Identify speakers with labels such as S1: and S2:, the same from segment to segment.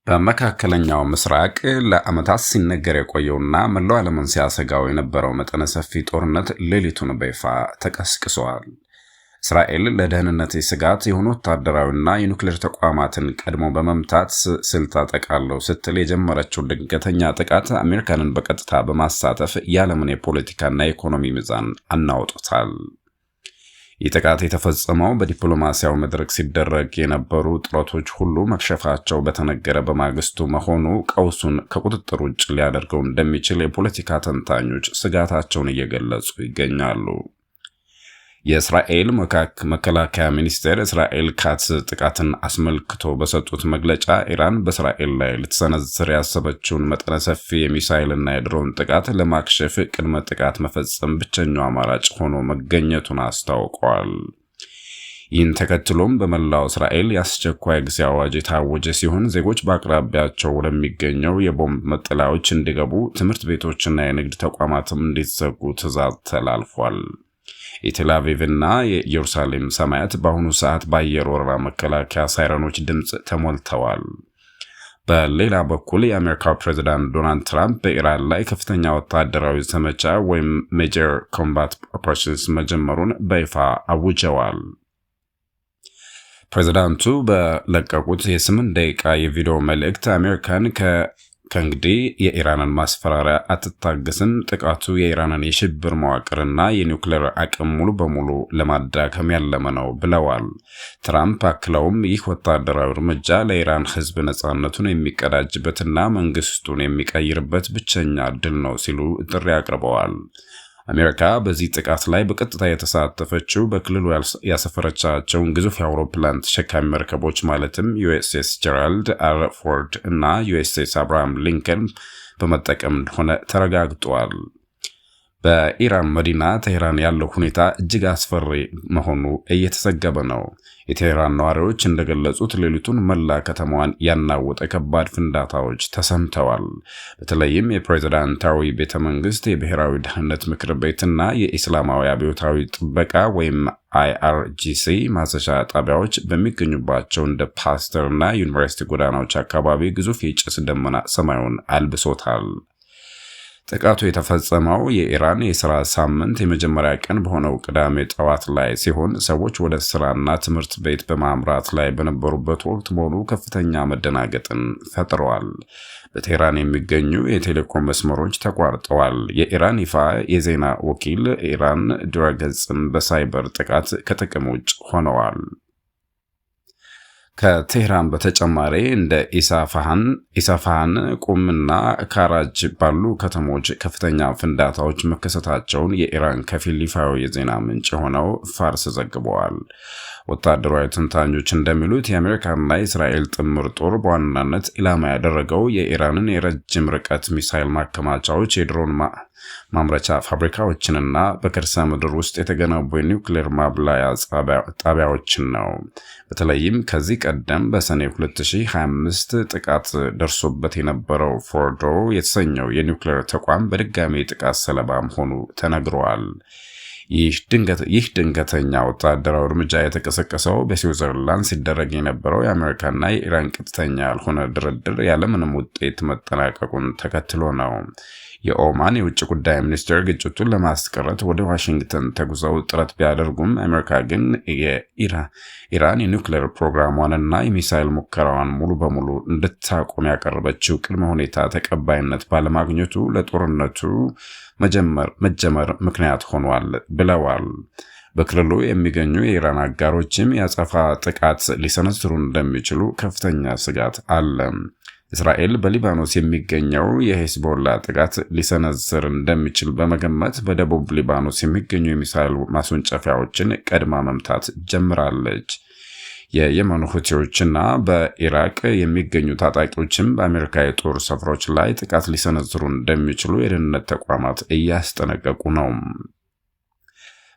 S1: በመካከለኛው ምስራቅ ለዓመታት ሲነገር የቆየውና መላው ዓለምን ሲያሰጋው የነበረው መጠነ ሰፊ ጦርነት ሌሊቱን በይፋ ተቀስቅሷል። እስራኤል ለደህንነት ስጋት የሆኑ ወታደራዊና የኒውክሌር ተቋማትን ቀድሞ በመምታት ስልት አጠቃለሁ ስትል የጀመረችው ድንገተኛ ጥቃት አሜሪካንን በቀጥታ በማሳተፍ የዓለምን የፖለቲካና የኢኮኖሚ ሚዛን አናውጦታል። ይህ ጥቃት የተፈጸመው በዲፕሎማሲያዊ መድረክ ሲደረግ የነበሩ ጥረቶች ሁሉ መክሸፋቸው በተነገረ በማግስቱ መሆኑ ቀውሱን ከቁጥጥር ውጭ ሊያደርገው እንደሚችል የፖለቲካ ተንታኞች ስጋታቸውን እየገለጹ ይገኛሉ። የእስራኤል መከላከያ ሚኒስቴር እስራኤል ካትስ ጥቃትን አስመልክቶ በሰጡት መግለጫ ኢራን በእስራኤል ላይ ልትሰነዝር ያሰበችውን መጠነ ሰፊ የሚሳይልና የድሮን ጥቃት ለማክሸፍ ቅድመ ጥቃት መፈጸም ብቸኛው አማራጭ ሆኖ መገኘቱን አስታውቀዋል። ይህን ተከትሎም በመላው እስራኤል የአስቸኳይ ጊዜ አዋጅ የታወጀ ሲሆን ዜጎች በአቅራቢያቸው ወደሚገኘው የቦምብ መጠለያዎች እንዲገቡ፣ ትምህርት ቤቶችና የንግድ ተቋማትም እንዲዘጉ ትዕዛዝ ተላልፏል። የቴል አቪቭና የኢየሩሳሌም ሰማያት በአሁኑ ሰዓት በአየር ወረራ መከላከያ ሳይረኖች ድምፅ ተሞልተዋል። በሌላ በኩል የአሜሪካው ፕሬዝዳንት ዶናልድ ትራምፕ በኢራን ላይ ከፍተኛ ወታደራዊ ዘመቻ ወይም ሜጀር ኮምባት ኦፕሬሽንስ መጀመሩን በይፋ አውጀዋል። ፕሬዝዳንቱ በለቀቁት የ8 ደቂቃ የቪዲዮ መልእክት አሜሪካን ከእንግዲህ የኢራንን ማስፈራሪያ አትታገስም፣ ጥቃቱ የኢራንን የሽብር መዋቅርና የኒውክሌር አቅም ሙሉ በሙሉ ለማዳከም ያለመ ነው ብለዋል። ትራምፕ አክለውም ይህ ወታደራዊ እርምጃ ለኢራን ሕዝብ ነጻነቱን የሚቀዳጅበትና መንግስቱን የሚቀይርበት ብቸኛ ዕድል ነው ሲሉ ጥሪ አቅርበዋል። አሜሪካ በዚህ ጥቃት ላይ በቀጥታ የተሳተፈችው በክልሉ ያሰፈረቻቸውን ግዙፍ የአውሮፕላን ተሸካሚ መርከቦች ማለትም ዩኤስኤስ ጀራልድ አር ፎርድ እና ዩኤስኤስ አብርሃም ሊንከን በመጠቀም እንደሆነ ተረጋግጧል። በኢራን መዲና ቴህራን ያለው ሁኔታ እጅግ አስፈሪ መሆኑ እየተዘገበ ነው። የቴህራን ነዋሪዎች እንደገለጹት ሌሊቱን መላ ከተማዋን ያናወጠ ከባድ ፍንዳታዎች ተሰምተዋል። በተለይም የፕሬዝዳንታዊ ቤተ መንግስት፣ የብሔራዊ ደህንነት ምክር ቤትና የኢስላማዊ አብዮታዊ ጥበቃ ወይም IRGC ማዘዣ ጣቢያዎች በሚገኙባቸው እንደ ፓስተር እና ዩኒቨርሲቲ ጎዳናዎች አካባቢ ግዙፍ የጭስ ደመና ሰማዩን አልብሶታል። ጥቃቱ የተፈጸመው የኢራን የሥራ ሳምንት የመጀመሪያ ቀን በሆነው ቅዳሜ ጠዋት ላይ ሲሆን ሰዎች ወደ ስራና ትምህርት ቤት በማምራት ላይ በነበሩበት ወቅት መሆኑ ከፍተኛ መደናገጥን ፈጥሯል። በቴህራን የሚገኙ የቴሌኮም መስመሮች ተቋርጠዋል። የኢራን ይፋ የዜና ወኪል ኢራን ድረገጽም በሳይበር ጥቃት ከጥቅም ውጭ ሆነዋል። ከቴህራን በተጨማሪ እንደ ኢሳፋሃን፣ ቁምና ካራጅ ባሉ ከተሞች ከፍተኛ ፍንዳታዎች መከሰታቸውን የኢራን ከፊል ይፋዊ የዜና ምንጭ የሆነው ፋርስ ዘግበዋል። ወታደራዊ ተንታኞች እንደሚሉት የአሜሪካና የእስራኤል ጥምር ጦር በዋናነት ኢላማ ያደረገው የኢራንን የረጅም ርቀት ሚሳይል ማከማቻዎች፣ የድሮን ማምረቻ ፋብሪካዎችንና በከርሰ ምድር ውስጥ የተገነቡ የኒውክሌር ማብላያ ጣቢያዎችን ነው። በተለይም ከዚህ ቀደም በሰኔ 2025 ጥቃት ደርሶበት የነበረው ፎርዶ የተሰኘው የኒውክሌር ተቋም በድጋሚ ጥቃት ሰለባ መሆኑ ተነግሯል። ይህ ድንገተኛ ወታደራዊ እርምጃ የተቀሰቀሰው በስዊዘርላንድ ሲደረግ የነበረው የአሜሪካና የኢራን ቀጥተኛ ያልሆነ ድርድር ያለምንም ውጤት መጠናቀቁን ተከትሎ ነው። የኦማን የውጭ ጉዳይ ሚኒስትር ግጭቱን ለማስቀረት ወደ ዋሽንግተን ተጉዘው ጥረት ቢያደርጉም አሜሪካ ግን ኢራን የኒውክሌር ፕሮግራሟንና የሚሳይል ሙከራዋን ሙሉ በሙሉ እንድታቆም ያቀረበችው ቅድመ ሁኔታ ተቀባይነት ባለማግኘቱ ለጦርነቱ መጀመር ምክንያት ሆኗል ብለዋል። በክልሉ የሚገኙ የኢራን አጋሮችም የአጸፋ ጥቃት ሊሰነዝሩ እንደሚችሉ ከፍተኛ ስጋት አለ። እስራኤል በሊባኖስ የሚገኘው የሄዝቦላ ጥቃት ሊሰነዝር እንደሚችል በመገመት በደቡብ ሊባኖስ የሚገኙ የሚሳይል ማስወንጨፊያዎችን ቀድማ መምታት ጀምራለች። የየመን ሁቲዎችና በኢራቅ የሚገኙ ታጣቂዎችም በአሜሪካ የጦር ሰፈሮች ላይ ጥቃት ሊሰነዝሩ እንደሚችሉ የደህንነት ተቋማት እያስጠነቀቁ ነው።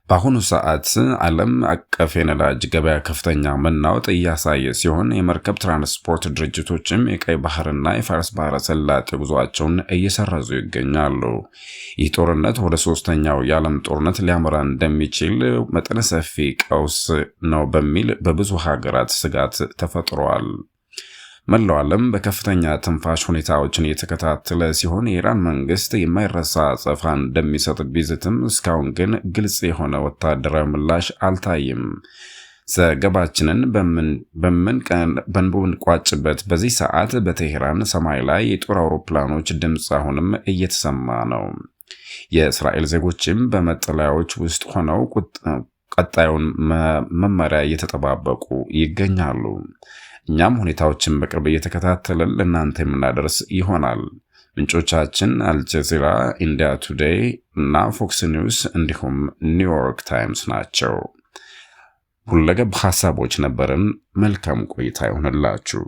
S1: በአሁኑ ሰዓት ዓለም አቀፍ የነዳጅ ገበያ ከፍተኛ መናወጥ እያሳየ ሲሆን የመርከብ ትራንስፖርት ድርጅቶችም የቀይ ባህርና የፋርስ ባህረ ሰላጤ ጉዞአቸውን እየሰረዙ ይገኛሉ። ይህ ጦርነት ወደ ሶስተኛው የዓለም ጦርነት ሊያመራ እንደሚችል መጠነ ሰፊ ቀውስ ነው በሚል በብዙ ሀገራት ስጋት ተፈጥሯል። መላው ዓለም በከፍተኛ ትንፋሽ ሁኔታዎችን እየተከታተለ ሲሆን የኢራን መንግስት የማይረሳ አጸፋ እንደሚሰጥ ቢዝትም እስካሁን ግን ግልጽ የሆነ ወታደራዊ ምላሽ አልታየም። ዘገባችንን በምንቋጭበት በዚህ ሰዓት በቴህራን ሰማይ ላይ የጦር አውሮፕላኖች ድምፅ አሁንም እየተሰማ ነው። የእስራኤል ዜጎችም በመጠለያዎች ውስጥ ሆነው ቀጣዩን መመሪያ እየተጠባበቁ ይገኛሉ። እኛም ሁኔታዎችን በቅርብ እየተከታተልን ለእናንተ የምናደርስ ይሆናል። ምንጮቻችን አልጀዚራ፣ ኢንዲያ ቱዴይ እና ፎክስ ኒውስ እንዲሁም ኒውዮርክ ታይምስ ናቸው። ሁለገብ ሐሳቦች ነበርን። መልካም ቆይታ ይሆንላችሁ።